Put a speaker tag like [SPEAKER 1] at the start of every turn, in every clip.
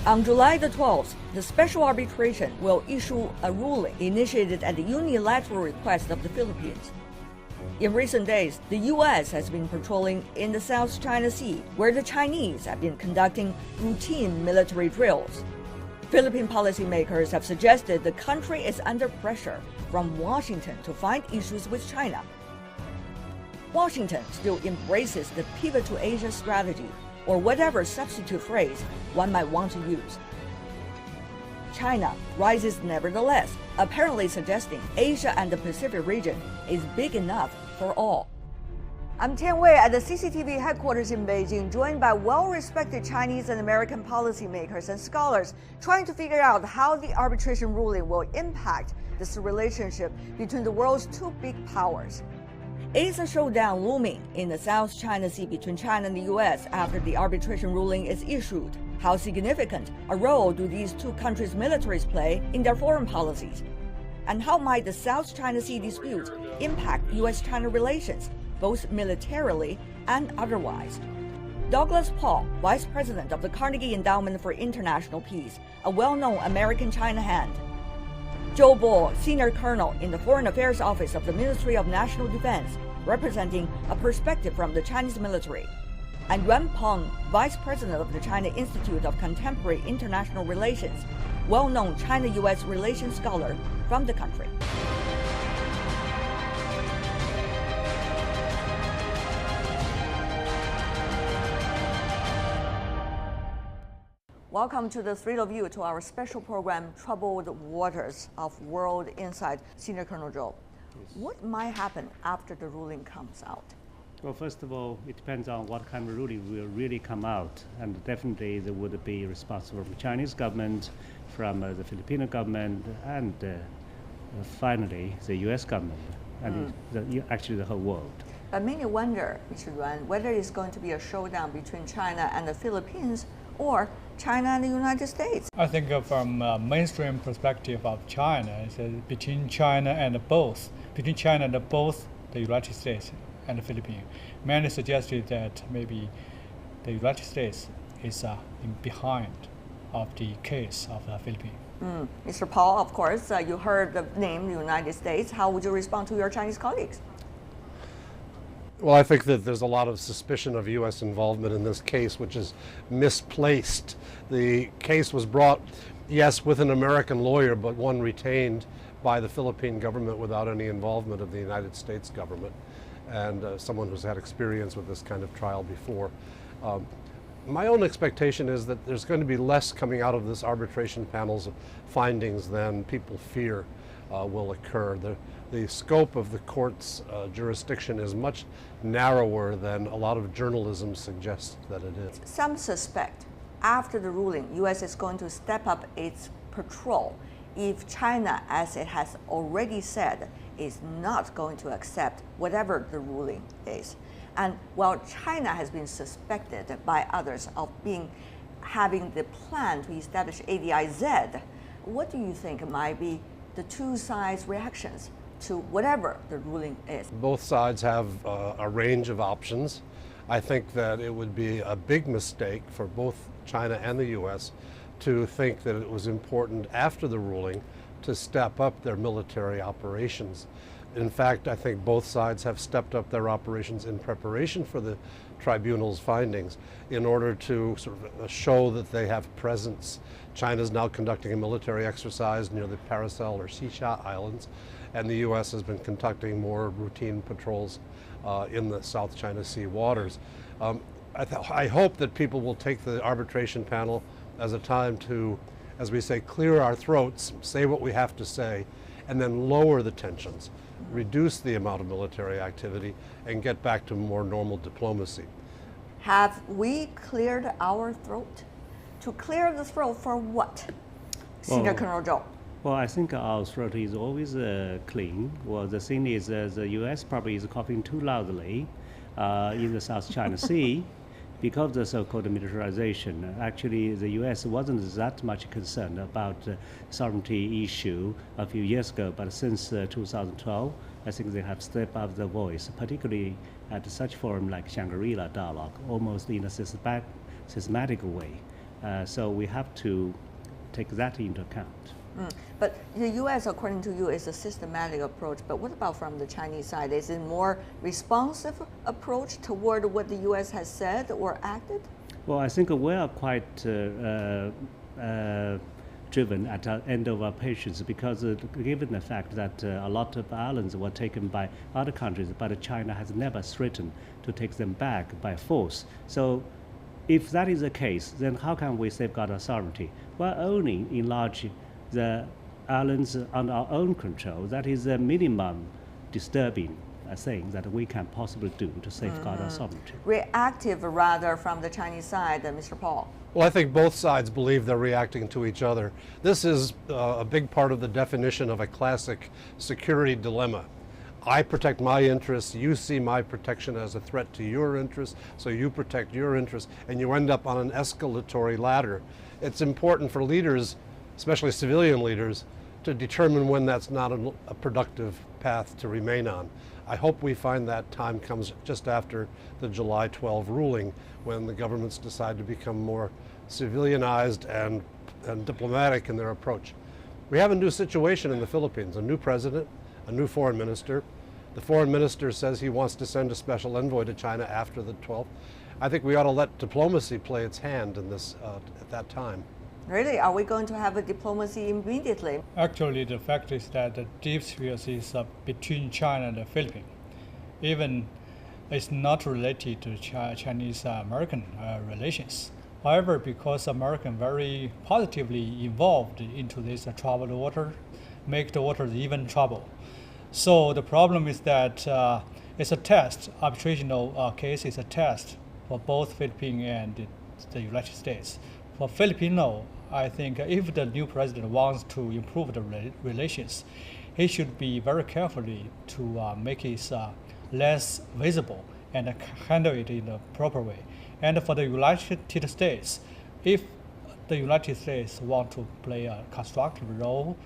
[SPEAKER 1] On July the 12th, the special arbitration will issue a ruling initiated at the unilateral request of the Philippines. In recent days, the U.S. has been patrolling in the South China Sea, where the Chinese have been conducting routine military drills. Philippine policymakers have suggested the country is under pressure from Washington to find issues with China. Washington still embraces the pivot to Asia strategy, or whatever substitute phrase one might want to use. China rises nevertheless, apparently suggesting Asia and the Pacific region is big enough for all. I'm Tian Wei at the CCTV headquarters in Beijing, joined by well-respected Chinese and American policymakers and scholars trying to figure out how the arbitration ruling will impact this relationship between the world's two big powers. Is a showdown looming in the South China Sea between China and the U.S. after the arbitration ruling is issued? How significant a role do these two countries' militaries play in their foreign policies? And how might the South China Sea dispute impact U.S.-China relations, both militarily and otherwise? Douglas Paal, Vice President of the Carnegie Endowment for International Peace, a well-known American-China hand. Zhou Bo Senior Colonel in the Foreign Affairs Office of the Ministry of National Defense, representing a perspective from the Chinese military. And Yuan Peng, Vice President of the China Institute of Contemporary International Relations, well-known China-U.S. relations scholar from the country. Welcome to the three of you to our special program, Troubled Waters of World Insight. Senior Colonel Zhou, yes. What might happen after the ruling comes out?
[SPEAKER 2] Well, first of all, it depends on what kind of ruling will really come out. And definitely there would be responsible from the Chinese government, from the Filipino government, and finally the U.S. government, and actually the whole world.
[SPEAKER 1] But many wonder, Mr. Yuan, whether it's going to be a showdown between China and the Philippines or China and the United States.
[SPEAKER 3] I think from a mainstream perspective of China, it's between China and both the United States and the Philippines. Many suggested that maybe the United States is behind of the case of the Philippines.
[SPEAKER 1] Mr. Paal, of course, you heard the name United States. How would you respond to your Chinese colleagues?
[SPEAKER 4] Well, I think that there's a lot of suspicion of U.S. involvement in this case, which is misplaced. The case was brought, yes, with an American lawyer, but one retained by the Philippine government without any involvement of the United States government, and someone who's had experience with this kind of trial before. My own expectation is that there's going to be less coming out of this arbitration panel's findings than people fear will occur. The scope of the court's jurisdiction is much narrower than a lot of journalism suggests that it is.
[SPEAKER 1] Some suspect after the ruling, U.S. is going to step up its patrol if China, as it has already said, is not going to accept whatever the ruling is. And while China has been suspected by others of having the plan to establish ADIZ, what do you think might be the two sides' reactions to whatever the ruling is?
[SPEAKER 4] Both sides have a range of options. I think that it would be a big mistake for both China and the U.S. to think that it was important after the ruling to step up their military operations. In fact, I think both sides have stepped up their operations in preparation for the tribunal's findings in order to sort of show that they have presence. China is now conducting a military exercise near the Paracel or Xisha Islands, and the U.S. has been conducting more routine patrols in the South China Sea waters. I hope that people will take the arbitration panel as a time to, as we say, clear our throats, say what we have to say, and then lower the tensions, reduce the amount of military activity, and get back to more normal diplomacy.
[SPEAKER 1] Have we cleared our throat? To clear the throat for what, Senior Colonel Zhou?
[SPEAKER 2] Well, I think our throat is always clean. Well, the thing is the U.S. probably is coughing too loudly in the South China Sea because of the so-called militarization. Actually, the U.S. wasn't that much concerned about the sovereignty issue a few years ago, but since 2012, I think they have stepped up their voice, particularly at such forum like Shangri-La dialogue, almost in a systematic way. So we have to take that into account.
[SPEAKER 1] But the U.S., according to you, is a systematic approach. But what about from the Chinese side? Is it more responsive approach toward what the U.S. has said or acted?
[SPEAKER 2] Well, I think we are quite driven at the end of our patience because given the fact that a lot of islands were taken by other countries, but China has never threatened to take them back by force. So if that is the case, then how can we safeguard our sovereignty? Well, only enlarge the islands under our own control. That is the minimum disturbing thing that we can possibly do to safeguard our sovereignty.
[SPEAKER 1] Reactive rather from the Chinese side, Mr. Paul.
[SPEAKER 4] Well, I think both sides believe they're reacting to each other. This is a big part of the definition of a classic security dilemma. I protect my interests, you see my protection as a threat to your interests, so you protect your interests, and you end up on an escalatory ladder. It's important for leaders, especially civilian leaders, to determine when that's not a productive path to remain on. I hope we find that time comes just after the July 12 ruling, when the governments decide to become more civilianized and diplomatic in their approach. We have a new situation in the Philippines, a new president, a new foreign minister. The foreign minister says he wants to send a special envoy to China after the 12th. I think we ought to let diplomacy play its hand in this at that time.
[SPEAKER 1] Really? Are we going to have a diplomacy immediately?
[SPEAKER 3] Actually, the fact is that the dispute is between China and the Philippines. Even it's not related to Chinese-American relations. However, because Americans very positively involved into this troubled water, make the waters even trouble. So the problem is that it's a test. Arbitrational case is a test for both Philippines and the United States. For Filipino, I think if the new president wants to improve the relations, he should be very carefully to make it less visible and handle it in a proper way. And for the United States, if the United States want to play a constructive role,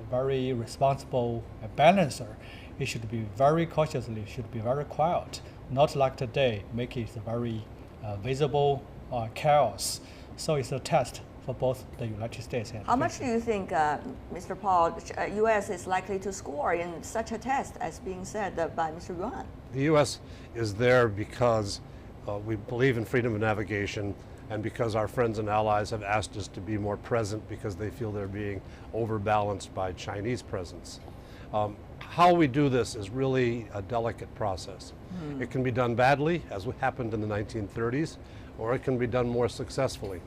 [SPEAKER 3] very responsible balancer, it should be very cautiously, should be very quiet, not like today, make it very visible chaos. So it's a test for both the United States and
[SPEAKER 1] How much do you think, Mr. Paul, U.S. is likely to score in such a test as being said by Mr. Yuan?
[SPEAKER 4] The U.S. is there because we believe in freedom of navigation and because our friends and allies have asked us to be more present because they feel they're being overbalanced by Chinese presence. How we do this is really a delicate process. It can be done badly, as happened in the 1930s, or it can be done more successfully.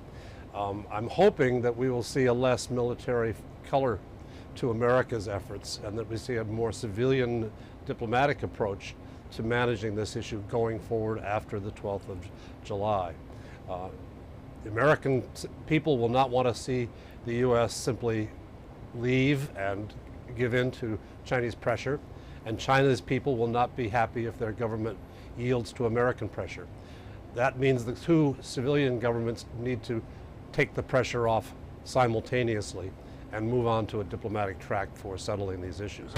[SPEAKER 4] I'm hoping that we will see a less military color to America's efforts and that we see a more civilian diplomatic approach to managing this issue going forward after the 12th of July. The American people will not want to see the U.S. simply leave and give in to Chinese pressure, and China's people will not be happy if their government yields to American pressure. That means the two civilian governments need to take the pressure off simultaneously and move on to a diplomatic track for settling these issues.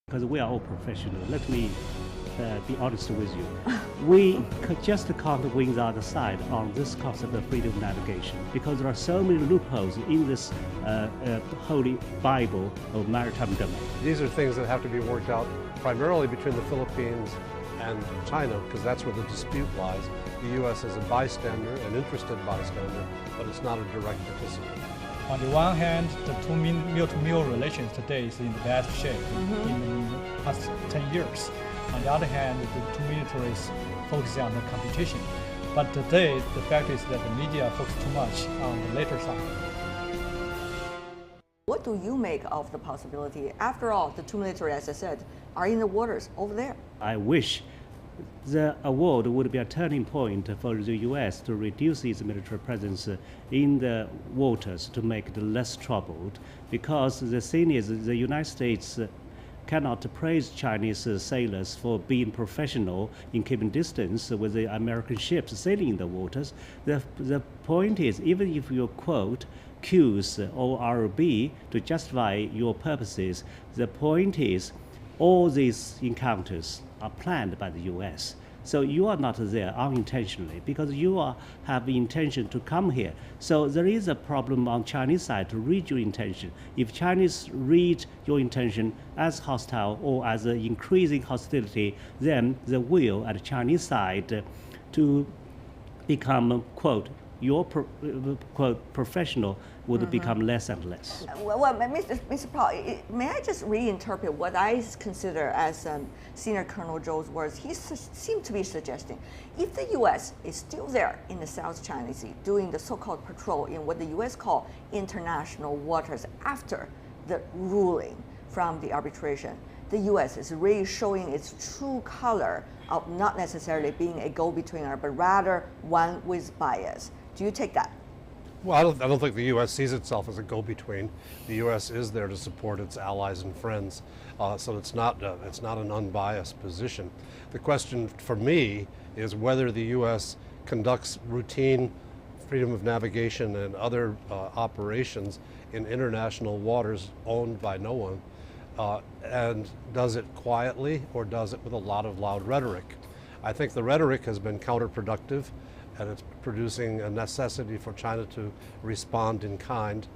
[SPEAKER 2] Because we are all professionals. Let me be honest with you. We just can't win the other side on this concept of freedom of navigation because there are so many loopholes in this holy Bible of maritime domain.
[SPEAKER 4] These are things that have to be worked out primarily between the Philippines and China because that's where the dispute lies. The U.S. is a bystander, an interested bystander, but it's not a direct participant.
[SPEAKER 3] On the one hand, the two mil-to-mil relations today is in bad shape in the past 10 years. On the other hand, the two militaries focus on the competition. But today, the fact is that the media focus too much on the later side.
[SPEAKER 1] What do you make of the possibility? After all, the two military, as I said, are in the waters over there.
[SPEAKER 2] I wish the award would be a turning point for the U.S. to reduce its military presence in the waters to make it less troubled. Because the thing is, the United States cannot praise Chinese sailors for being professional in keeping distance with the American ships sailing in the waters. The point is, even if you quote Q's or RB to justify your purposes, the point is all these encounters are planned by the U.S. So you are not there unintentionally because you have the intention to come here. So there is a problem on Chinese side to read your intention. If Chinese read your intention as hostile or as an increasing hostility, then the will at the Chinese side to become, quote, your quote professional would become less and less.
[SPEAKER 1] Well, Mr. Paul, may I just reinterpret what I consider as Senior Colonel Zhou's words? He seemed to be suggesting if the U.S. is still there in the South China Sea doing the so-called patrol in what the U.S. call international waters after the ruling from the arbitration, the U.S. is really showing its true color of not necessarily being a go-betweener, but rather one with bias. Do you take that?
[SPEAKER 4] Well, I don't think the U.S. sees itself as a go-between. The U.S. is there to support its allies and friends, so it's not an unbiased position. The question for me is whether the U.S. conducts routine freedom of navigation and other operations in international waters owned by no one, and does it quietly or does it with a lot of loud rhetoric. I think the rhetoric has been counterproductive, and it's producing a necessity for China to respond in kind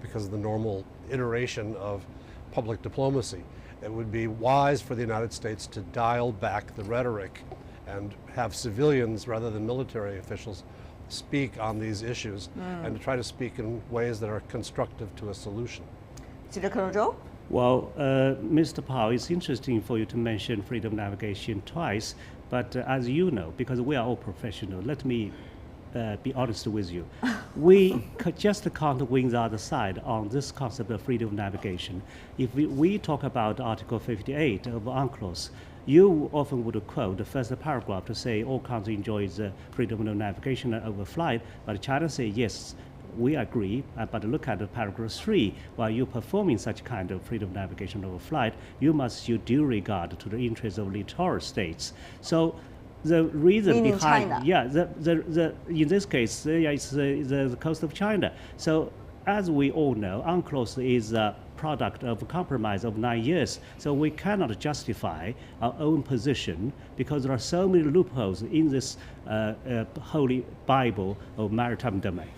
[SPEAKER 4] because of the normal iteration of public diplomacy. It would be wise for the United States to dial back the rhetoric and have civilians rather than military officials speak on these issues and to try to speak in ways that are constructive to a solution.
[SPEAKER 1] Senior Colonel Zhou?
[SPEAKER 2] Well, Mr. Paul, it's interesting for you to mention freedom of navigation twice, but as you know, because we are all professional, let me be honest with you. We just can't win the other side on this concept of freedom of navigation. If we talk about Article 58 of UNCLOS, you often would quote the first paragraph to say all countries enjoy the freedom of navigation over flight, but China say yes, we agree, but look at paragraph 3. While you're performing such kind of freedom of navigation over flight, you must show due regard to the interests of littoral states. So the reason
[SPEAKER 1] Meaning
[SPEAKER 2] behind,
[SPEAKER 1] China.
[SPEAKER 2] yeah, in this case, it's the coast of China. So as we all know, UNCLOS is a product of a compromise of 9 years. So we cannot justify our own position because there are so many loopholes in this holy Bible of maritime domain.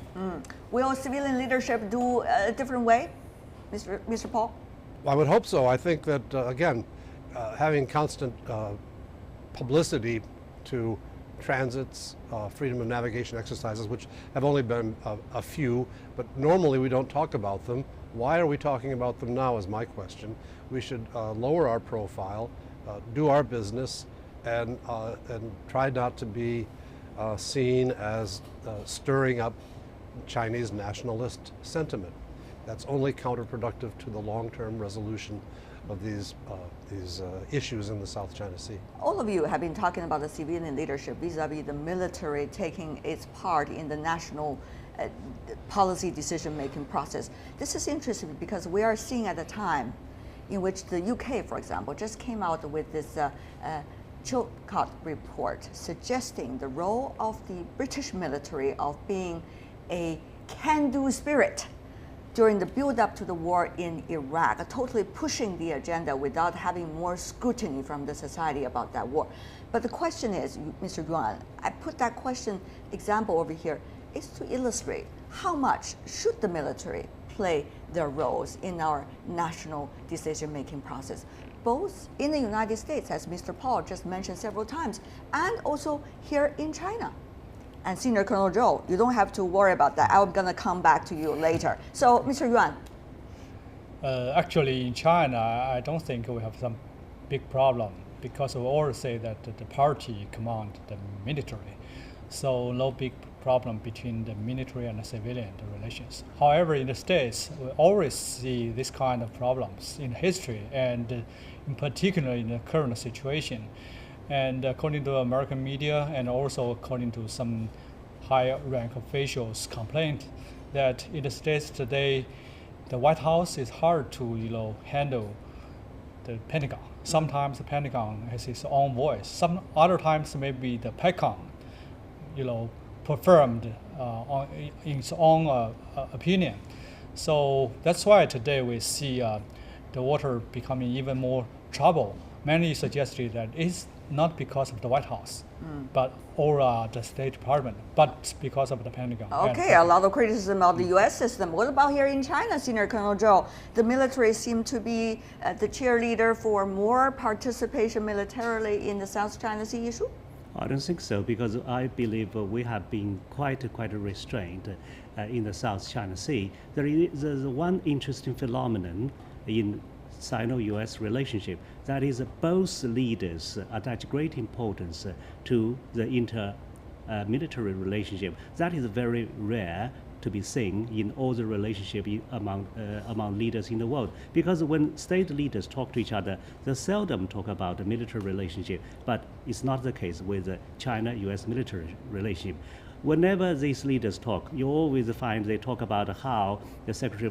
[SPEAKER 1] Will civilian leadership do a different way, Mr. Paul?
[SPEAKER 4] Well, I would hope so. I think that, again, having constant publicity to transits, freedom of navigation exercises, which have only been a few, but normally we don't talk about them. Why are we talking about them now is my question. We should lower our profile, do our business, and try not to be seen as stirring up Chinese nationalist sentiment. That's only counterproductive to the long-term resolution of these issues in the South China Sea.
[SPEAKER 1] All of you have been talking about the civilian leadership vis-a-vis the military taking its part in the national policy decision-making process. This is interesting because we are seeing at a time in which the UK, for example, just came out with this Chilcot report suggesting the role of the British military of being a can-do spirit during the build-up to the war in Iraq, totally pushing the agenda without having more scrutiny from the society about that war. But the question is, Mr. Yuan, I put that question example over here, is to illustrate how much should the military play their roles in our national decision-making process, both in the United States, as Mr. Paul just mentioned several times, and also here in China. And Senior Colonel Zhou, you don't have to worry about that. I'm going to come back to you later. So, Mr. Yuan.
[SPEAKER 3] Actually, in China, I don't think we have some big problem because we always say that the party command the military. So no big problem between the military and the civilian relations. However, in the States, we always see this kind of problems in history and in particular in the current situation. And according to American media and also according to some high-rank officials' complaint that in the States today, the White House is hard to handle the Pentagon. Sometimes the Pentagon has its own voice. Some other times maybe the PECON, performed in its own opinion. So that's why today we see the water becoming even more trouble. Many suggested that it's not because of the White House, or the State Department, but because of the Pentagon.
[SPEAKER 1] Okay, a lot of criticism of the U.S. system. What about here in China, Senior Colonel Zhou? The military seem to be the cheerleader for more participation militarily in the South China Sea issue?
[SPEAKER 2] I don't think so, because I believe we have been quite restrained in the South China Sea. There's one interesting phenomenon in Sino-U.S. relationship. That is, both leaders attach great importance to the inter-military relationship. That is very rare to be seen in all the relationship among leaders in the world. Because when state leaders talk to each other, they seldom talk about the military relationship. But it's not the case with the China-U.S. military relationship. Whenever these leaders talk, you always find they talk about how the Secretary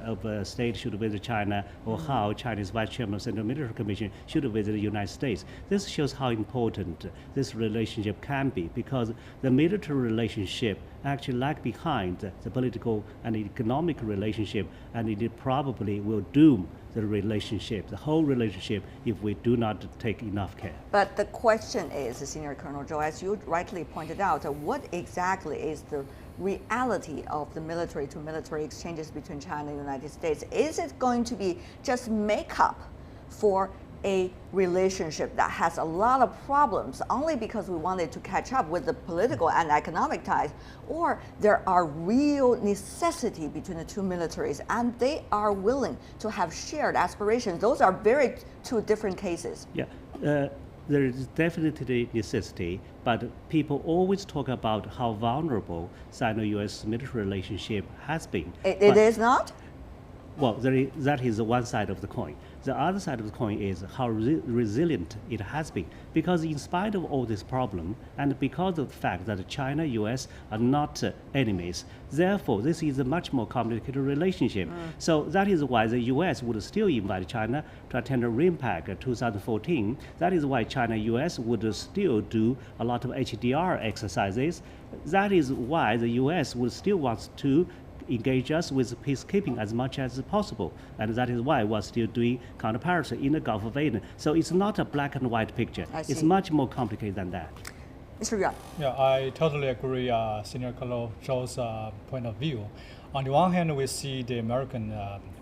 [SPEAKER 2] of State should visit China, or how Chinese Vice Chairman of Central Military Commission should visit the United States. This shows how important this relationship can be, because the military relationship actually lag behind the political and economic relationship, and it probably will doom the relationship, the whole relationship, if we do not take enough care.
[SPEAKER 1] But the question is, Senior Colonel Zhou, as you rightly pointed out, what exactly is the reality of the military-to-military exchanges between China and the United States? Is it going to be just makeup for a relationship that has a lot of problems only because we wanted to catch up with the political and economic ties, or there are real necessity between the two militaries and they are willing to have shared aspirations? Those are two different cases.
[SPEAKER 2] Yeah, there is definitely necessity, but people always talk about how vulnerable Sino-U.S. military relationship has been.
[SPEAKER 1] It is not?
[SPEAKER 2] Well, that is one side of the coin. The other side of the coin is how resilient it has been. Because in spite of all this problem, and because of the fact that China and U.S. are not enemies, therefore this is a much more complicated relationship. So that is why the U.S. would still invite China to attend a RIMPAC 2014. That is why China and U.S. would still do a lot of HDR exercises. That is why the U.S. would still want to engage us with peacekeeping as much as possible. And that is why we're still doing counterpiracy in the Gulf of Aden. So it's not a black and white picture. It's much more complicated than that.
[SPEAKER 1] Mr. Yuan.
[SPEAKER 3] Yeah, I totally agree Senior Colonel Zhou's point of view. On the one hand, we see the American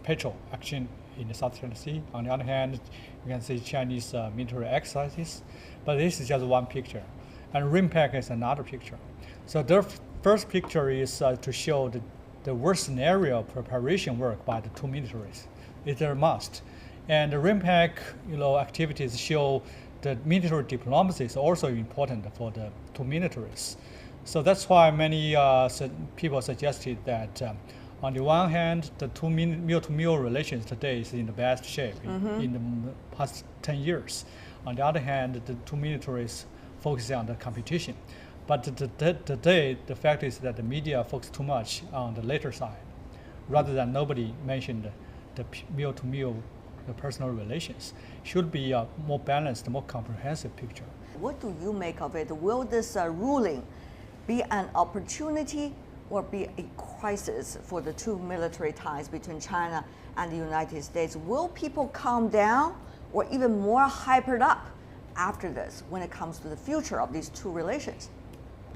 [SPEAKER 3] patrol action in the South China Sea. On the other hand, you can see Chinese military exercises. But this is just one picture. And RIMPAC is another picture. So the first picture is to show the worst scenario preparation work by the two militaries. It's a must. And the RIMPAC activities show that military diplomacy is also important for the two militaries. So that's why many people suggested that on the one hand, the two mil-to-mil relations today is in the best shape in the past 10 years. On the other hand, the two militaries focus on the competition. But today, the fact is that the media focus too much on the later side, rather than nobody mentioned the mil-to-mil, the personal relations. Should be a more balanced, more comprehensive picture.
[SPEAKER 1] What do you make of it? Will this ruling be an opportunity or be a crisis for the two military ties between China and the United States? Will people calm down or even more hypered up after this when it comes to the future of these two relations?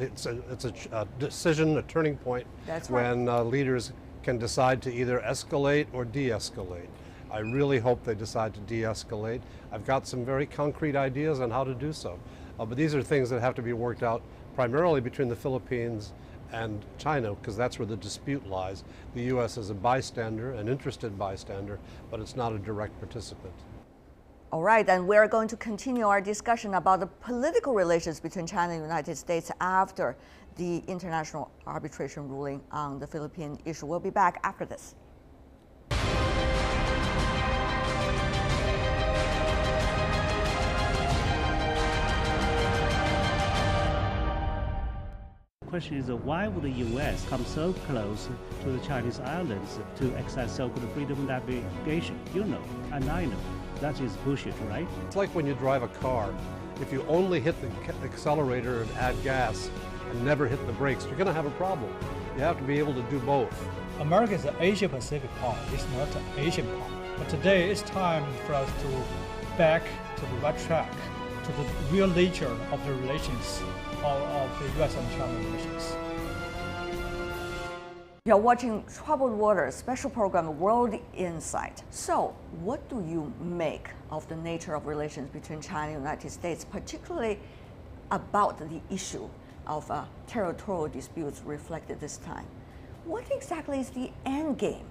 [SPEAKER 4] It's a decision, a turning point.
[SPEAKER 1] That's right.
[SPEAKER 4] When leaders can decide to either escalate or de-escalate. I really hope they decide to de-escalate. I've got some very concrete ideas on how to do so. But these are things that have to be worked out primarily between the Philippines and China, because that's where the dispute lies. The U.S. is a bystander, an interested bystander, but it's not a direct participant.
[SPEAKER 1] All right, and we're going to continue our discussion about the political relations between China and the United States after the international arbitration ruling on the Philippine issue. We'll be back after this.
[SPEAKER 2] The question is, why would the U.S. come so close to the Chinese islands to exercise so-called freedom of navigation? You know, and I know. That is bullshit, right?
[SPEAKER 4] It's like when you drive a car. If you only hit the accelerator and add gas and never hit the brakes, you're going to have a problem. You have to be able to do both.
[SPEAKER 3] America is an Asia-Pacific power. It's not an Asian power. But today it's time for us to back to the right track, to the real nature of the relations of the U.S. and China relations.
[SPEAKER 1] You're watching Troubled Waters special program World Insight. So, what do you make of the nature of relations between China and the United States, particularly about the issue of territorial disputes reflected this time? What exactly is the end game?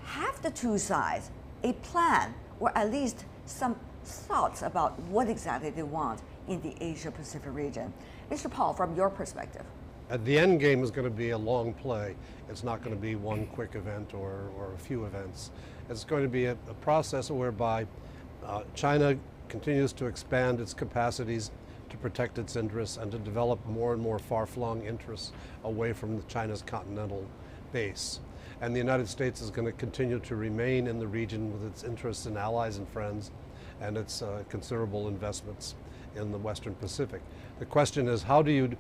[SPEAKER 1] Have the two sides a plan, or at least some thoughts about what exactly they want in the Asia-Pacific region? Mr. Paul, from your perspective.
[SPEAKER 4] The end game is going to be a long play. It's not going to be one quick event or a few events. It's going to be a process whereby China continues to expand its capacities to protect its interests and to develop more and more far-flung interests away from China's continental base. And the United States is going to continue to remain in the region with its interests and allies and friends and its considerable investments in the Western Pacific. The question is, how do you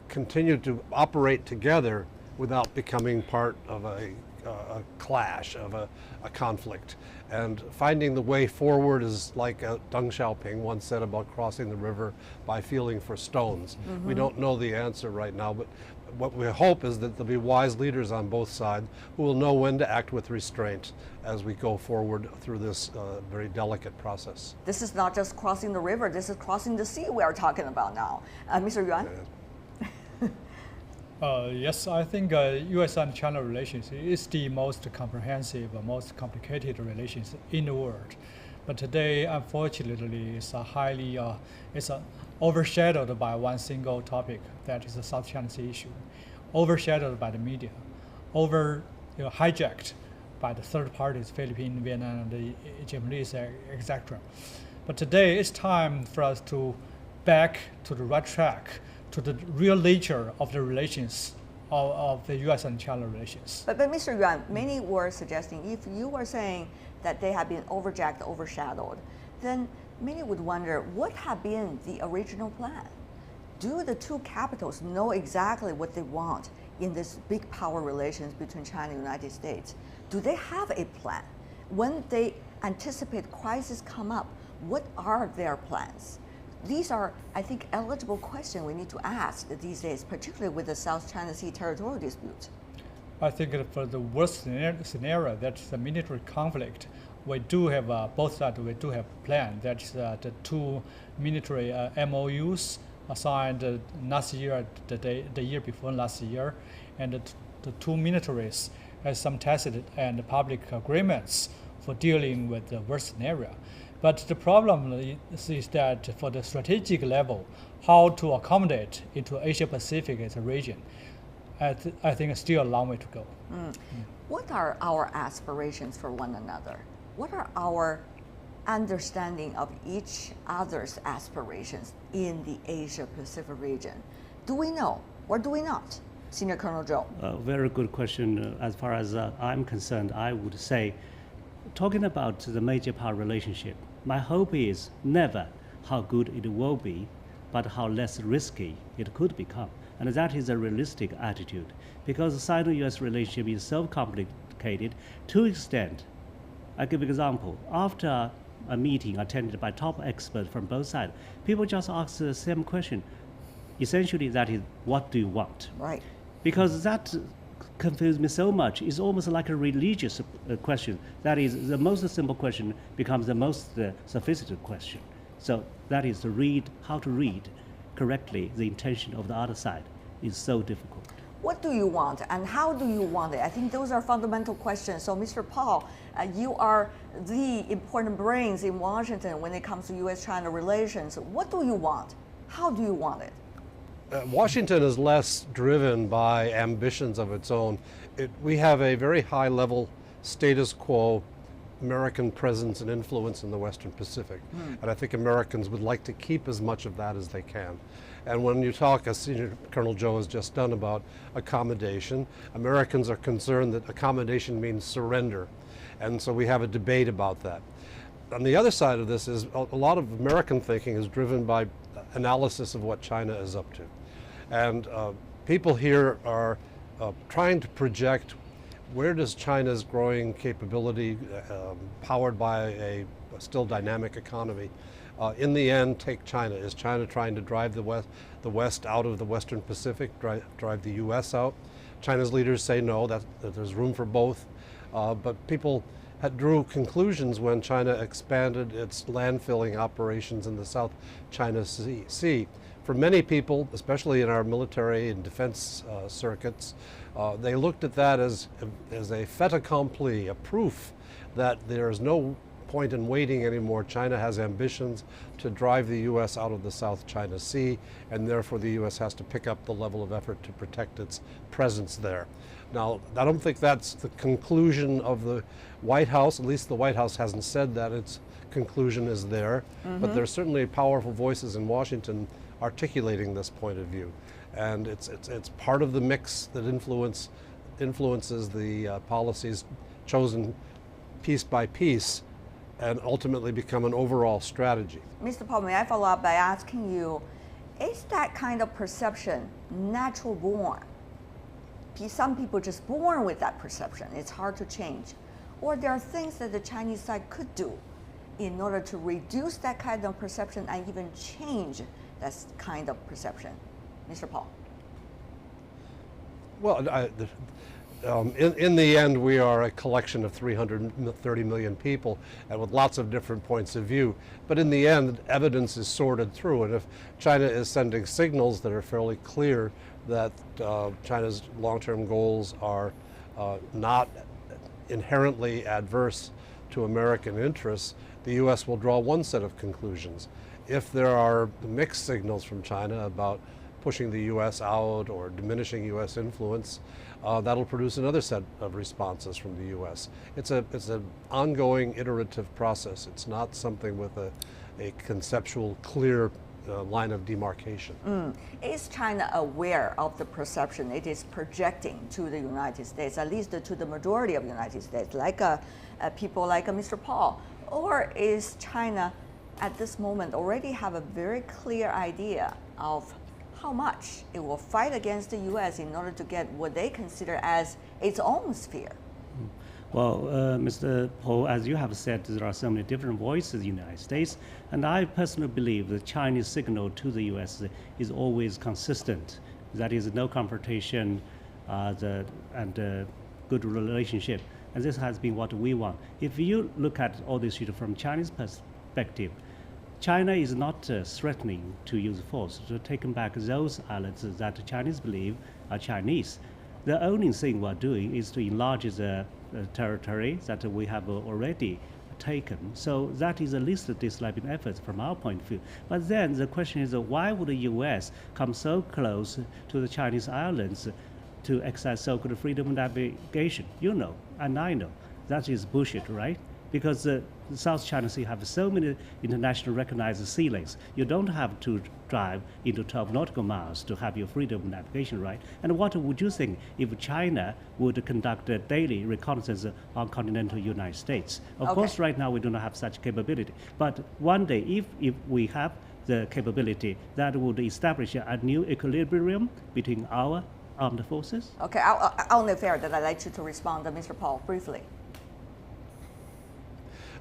[SPEAKER 4] continue to operate together without becoming part of a clash, of a conflict? And finding the way forward is like Deng Xiaoping once said about crossing the river by feeling for stones. Mm-hmm. We don't know the answer right now, but what we hope is that there'll be wise leaders on both sides who will know when to act with restraint as we go forward through this very delicate process.
[SPEAKER 1] This is not just crossing the river, this is crossing the sea we are talking about now. Mr. Yuan?
[SPEAKER 3] Yes, I think U.S. and China relations is the most comprehensive, most complicated relations in the world. But today, unfortunately, it's overshadowed by one single topic, that is the South China Sea issue, overshadowed by the media, hijacked by the third parties, Philippines, Vietnam, the Japanese, etc. But today, it's time for us to back to the right track, to the real nature of the relations of the U.S. and China relations.
[SPEAKER 1] But Mr. Yuan, many were suggesting if you were saying that they have been overjacked, overshadowed, then many would wonder what have been the original plan? Do the two capitals know exactly what they want in this big power relations between China and the United States? Do they have a plan? When they anticipate crises come up, what are their plans? These are, I think, eligible questions we need to ask these days, particularly with the South China Sea territorial dispute.
[SPEAKER 3] I think for the worst scenario, that's the military conflict, we do have, both sides, we do have a plan. That's the two military MOUs signed last year, the year before last year, and the two militaries have some tacit and public agreements for dealing with the worst scenario. But the problem is that for the strategic level, how to accommodate into Asia-Pacific as a region, I think it's still a long way to go.
[SPEAKER 1] What are our aspirations for one another? What are our understanding of each other's aspirations in the Asia-Pacific region? Do we know or do we not? Senior Colonel Zhou.
[SPEAKER 2] Very good question. As far as I'm concerned, I would say, talking about the major power relationship, my hope is never how good it will be, but how less risky it could become. And that is a realistic attitude, because the Sino-US relationship is so complicated to extent. I give an example. After a meeting attended by top experts from both sides, people just ask the same question. Essentially, that is, what do you want?
[SPEAKER 1] Right.
[SPEAKER 2] Because that confused me so much. It's almost like a religious question. That is, the most simple question becomes the most sophisticated question. So that is how to read correctly the intention of the other side is so difficult.
[SPEAKER 1] What do you want and how do you want it? I think those are fundamental questions. So Mr. Paul, you are the important brains in Washington when it comes to U.S.-China relations. What do you want? How do you want it?
[SPEAKER 4] Washington is less driven by ambitions of its own. We have a very high level status quo American presence and influence in the Western Pacific. And I think Americans would like to keep as much of that as they can. And when you talk, as Senior Colonel Zhou has just done, about accommodation, Americans are concerned that accommodation means surrender. And so we have a debate about that. on the other side of this is a lot of American thinking is driven by analysis of what China is up to. And people here are trying to project where does China's growing capability, powered by a still dynamic economy, in the end take China? Is China trying to drive the West out of the Western Pacific, drive the US out? China's leaders say no, that there's room for both. But people drew conclusions when China expanded its landfilling operations in the South China Sea. For many people, especially in our military and defense circuits, they looked at that as a fait accompli, a proof that there is no point in waiting anymore. China has ambitions to drive the U.S. out of the South China Sea, and therefore the U.S. has to pick up the level of effort to protect its presence there. Now, I don't think that's the conclusion of the White House. At least the White House hasn't said that its conclusion is there. But there's certainly powerful voices in Washington articulating this point of view. And it's part of the mix that influences the policies chosen piece by piece and ultimately become an overall strategy.
[SPEAKER 1] Mr. Paul, may I follow up by asking you, is that kind of perception natural born? Some people just born with that perception. It's hard to change. Or there are things that the Chinese side could do in order to reduce that kind of perception and even change that kind of perception. Mr. Paul.
[SPEAKER 4] Well, in the end, we are a collection of 330 million people and with lots of different points of view. But in the end, evidence is sorted through. And if China is sending signals that are fairly clear that China's long-term goals are not inherently adverse to American interests, the U.S. will draw one set of conclusions. If there are mixed signals from China about pushing the U.S. out or diminishing U.S. influence, that'll produce another set of responses from the U.S. It's an ongoing iterative process. It's not something with a conceptual, clear line of demarcation.
[SPEAKER 1] Is China aware of the perception it is projecting to the United States, at least to the majority of the United States, like people like Mr. Paul? Or is China at this moment already have a very clear idea of how much it will fight against the U.S. in order to get what they consider as its own sphere?
[SPEAKER 2] Well, Mr. Paul, as you have said, there are so many different voices in the United States, and I personally believe the Chinese signal to the U.S. is always consistent. That is, no confrontation and good relationship, and this has been what we want. If you look at all this issue from Chinese perspective, China is not threatening to use force to take back those islands that the Chinese believe are Chinese. The only thing we're doing is to enlarge the territory that we have already taken. So that is the least disturbing effort from our point of view. But then the question is, why would the U.S. come so close to the Chinese islands to exercise so-called freedom of navigation? You know, and I know. That is bullshit, right? Because the South China Sea have so many international recognized sea lanes. You don't have to drive into 12 nautical miles to have your freedom of navigation, right? And what would you think if China would conduct a daily reconnaissance on continental United States? Of course, right now we do not have such capability. But one day, if we have the capability, that would establish a new equilibrium between our armed forces.
[SPEAKER 1] Okay, only fair that I'd like you to respond to Mr. Paul briefly.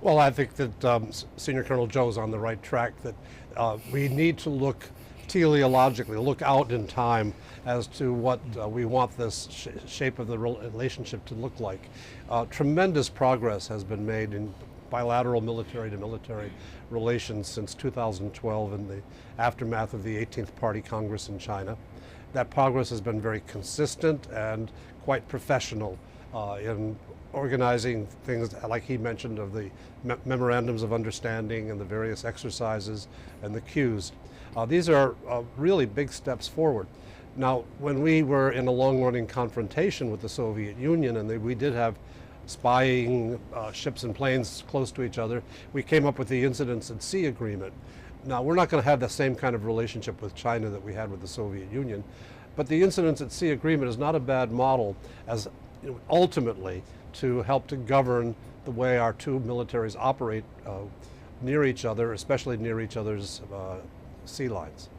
[SPEAKER 4] Well, I think that Senior Colonel Zhou's on the right track, that we need to look teleologically, look out in time as to what we want this shape of the relationship to look like. Tremendous progress has been made in bilateral military-to-military relations since 2012 in the aftermath of the 18th Party Congress in China. That progress has been very consistent and quite professional in organizing things like he mentioned of the memorandums of understanding and the various exercises and the cues. These are really big steps forward. Now, when we were in a long-running confrontation with the Soviet Union, and we did have spying ships and planes close to each other, we came up with the Incidents at Sea Agreement. Now, we're not going to have the same kind of relationship with China that we had with the Soviet Union, but the Incidents at Sea Agreement is not a bad model as ultimately to help to govern the way our two militaries operate near each other, especially near each other's sea lines.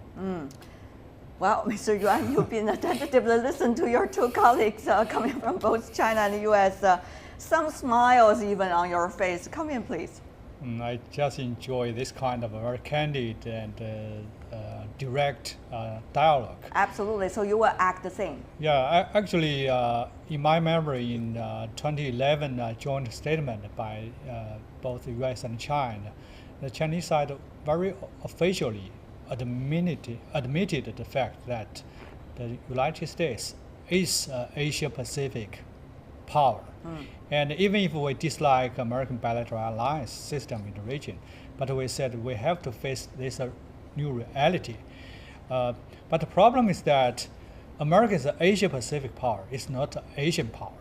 [SPEAKER 1] Well, Mr. Yuan, you've been attentively listening to your two colleagues coming from both China and the U.S. Some smiles even on your face. Come in, please.
[SPEAKER 3] I just enjoy this kind of a very candid and direct dialogue.
[SPEAKER 1] Absolutely. So you will act the same.
[SPEAKER 3] Yeah, actually, in my memory, in 2011 joint statement by both the U.S. and China, the Chinese side very officially admitted the fact that the United States is an Asia-Pacific power. And even if we dislike American bilateral alliance system in the region, but we said we have to face this new reality. But the problem is that America is an Asia-Pacific power. It's not an Asian power.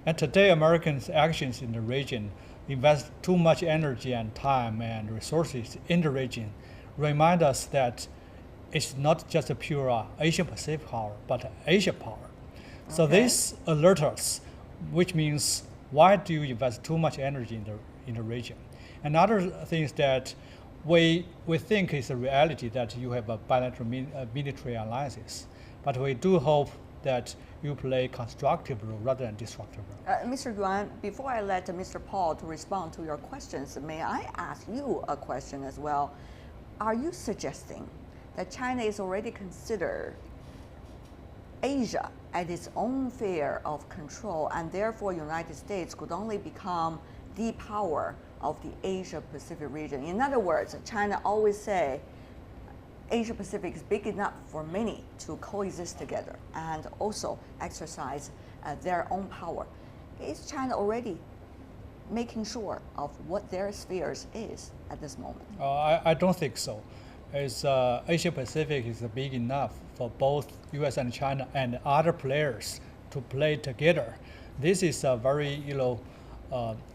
[SPEAKER 3] And today, Americans' actions in the region invest too much energy and time and resources in the region, remind us that it's not just a pure Asia-Pacific power, but an Asia power. Okay. So this alerts us, which means why do you invest too much energy in the region? Another thing is that we think it's a reality that you have a bilateral military alliances, but we do hope that you play constructive role rather than destructive role.
[SPEAKER 1] Mr. Yuan, before I let Mr. Paul to respond to your questions, may I ask you a question as well? Are you suggesting that China is already considered Asia at its own sphere of control, and therefore United States could only become the power of the Asia-Pacific region? In other words, China always say Asia-Pacific is big enough for many to coexist together and also exercise their own power. Is China already making sure of what their spheres is at this moment?
[SPEAKER 3] I don't think so. Asia-Pacific is big enough for both U.S. and China and other players to play together. This is a very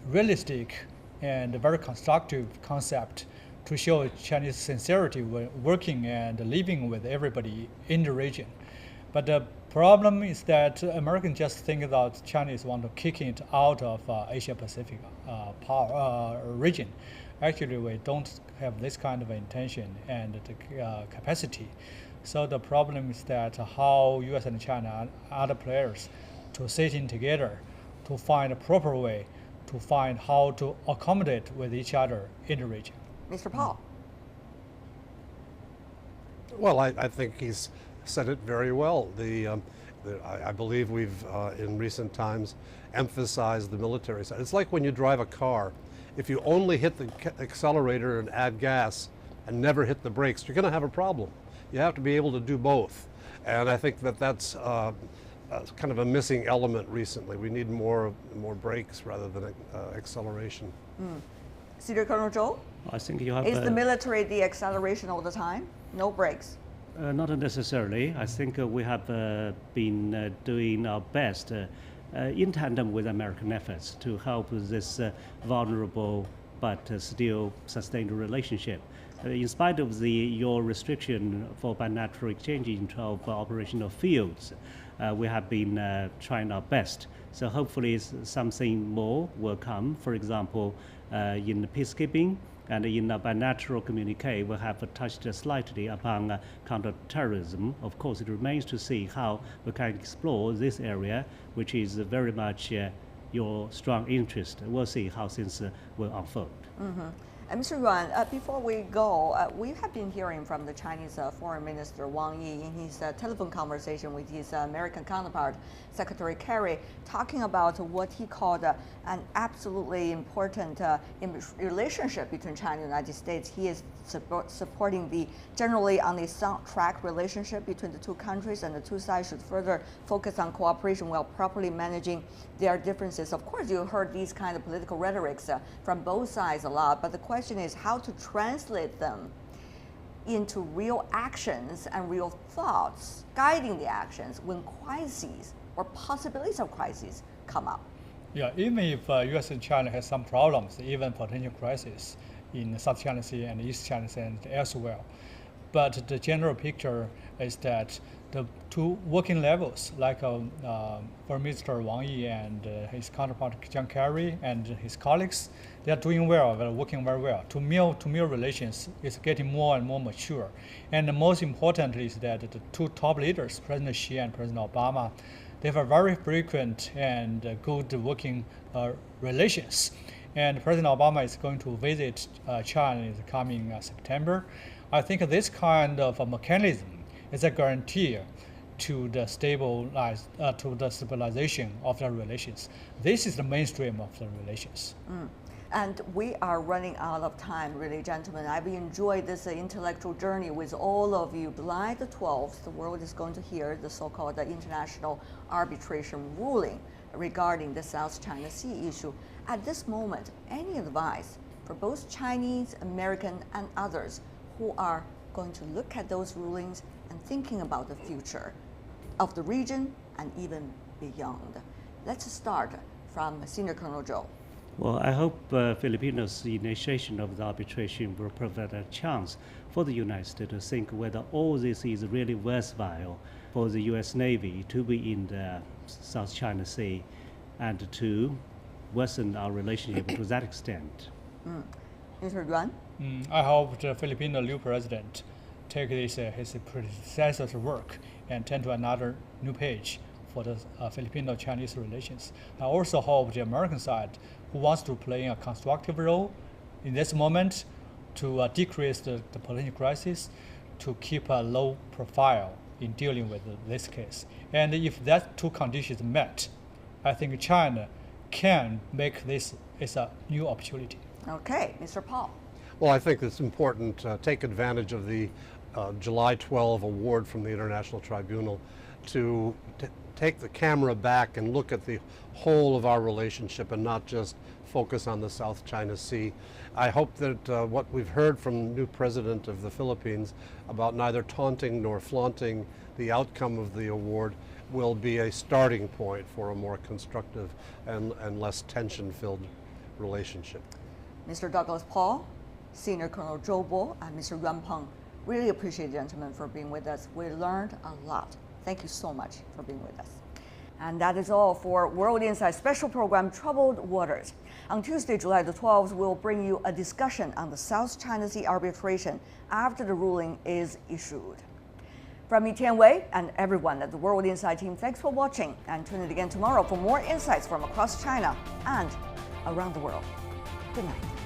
[SPEAKER 3] realistic and very constructive concept to show Chinese sincerity when working and living with everybody in the region. But the problem is that Americans just think that Chinese want to kick it out of Asia-Pacific region. Actually, we don't have this kind of intention and the capacity. So the problem is that how U.S. and China and other players to sit in together to find a proper way to find how to accommodate with each other in the region.
[SPEAKER 1] Mr. Paul.
[SPEAKER 4] Well, I think he's said it very well. I believe we've, in recent times, emphasized the military side. It's like when you drive a car. If you only hit the accelerator and add gas and never hit the brakes, you're going to have a problem. You have to be able to do both. And I think that that's kind of a missing element recently. We need more brakes rather than acceleration.
[SPEAKER 1] Senior Colonel Zhou?
[SPEAKER 2] I think you have.
[SPEAKER 1] Is the military the acceleration all the time? No brakes?
[SPEAKER 2] Not necessarily. I think we have been doing our best in tandem with American efforts to help this vulnerable but still sustained relationship. In spite of your restriction for bilateral exchange in 12 operational fields, we have been trying our best. So hopefully something more will come. For example, in peacekeeping and in a bilateral communique, we have touched slightly upon counterterrorism. Of course, it remains to see how we can explore this area, which is very much your strong interest. We'll see how things will unfold.
[SPEAKER 1] Mr. Yuan, before we go, we have been hearing from the Chinese Foreign Minister Wang Yi in his telephone conversation with his American counterpart, Secretary Kerry, talking about what he called an absolutely important relationship between China and the United States. He is supporting the generally on the sound track relationship between the two countries, and the two sides should further focus on cooperation while properly managing their differences. Of course, you heard these kind of political rhetorics from both sides a lot, but the question is how to translate them into real actions and real thoughts, guiding the actions when crises or possibilities of crises come up.
[SPEAKER 3] Yeah, even if U.S. and China has some problems, even potential crises in South China Sea and East China Sea and elsewhere, But the general picture is that the two working levels, like Foreign Minister Wang Yi and his counterpart John Kerry and his colleagues, they are doing well, they're working very well. To-meal relations is getting more and more mature. And the most important is that the two top leaders, President Xi and President Obama, they have a very frequent and good working relations. And President Obama is going to visit China in the coming September. I think this kind of a mechanism is a guarantee to the stabilization of the relations. This is the mainstream of the relations.
[SPEAKER 1] And we are running out of time, really, gentlemen. I've enjoyed this intellectual journey with all of you. July the 12th, the world is going to hear the so-called international arbitration ruling regarding the South China Sea issue. At this moment, any advice for both Chinese, American, and others who are going to look at those rulings and thinking about the future of the region and even beyond? Let's start from Senior Colonel Zhou.
[SPEAKER 2] Well, I hope Filipinos' initiation of the arbitration will provide a chance for the United States to think whether all this is really worthwhile for the U.S. Navy to be in the South China Sea and to worsen our relationship to that extent.
[SPEAKER 1] Mr. Yuan?
[SPEAKER 3] I hope the Filipino new president take this his predecessor's work and turn to another new page for the Filipino-Chinese relations. I also hope the American side, who wants to play a constructive role in this moment to decrease the political crisis, to keep a low profile in dealing with this case. And if that two conditions met, I think China can make this as a new opportunity.
[SPEAKER 1] Okay, Mr. Paal.
[SPEAKER 4] Well, I think it's important to take advantage of the July 12 award from the International Tribunal to take the camera back and look at the whole of our relationship and not just focus on the South China Sea. I hope that what we've heard from the new president of the Philippines about neither taunting nor flaunting the outcome of the award will be a starting point for a more constructive and less tension-filled relationship.
[SPEAKER 1] Mr. Douglas Paal, Senior Colonel Zhou Bo, and Mr. Yuan Peng, really appreciate, gentlemen, for being with us. We learned a lot. Thank you so much for being with us. And that is all for World Insight special program, Troubled Waters. On Tuesday, July the 12th, we'll bring you a discussion on the South China Sea arbitration after the ruling is issued. From me, Tian Wei, and everyone at the World Insight team, thanks for watching, and tune in again tomorrow for more insights from across China and around the world. Good night.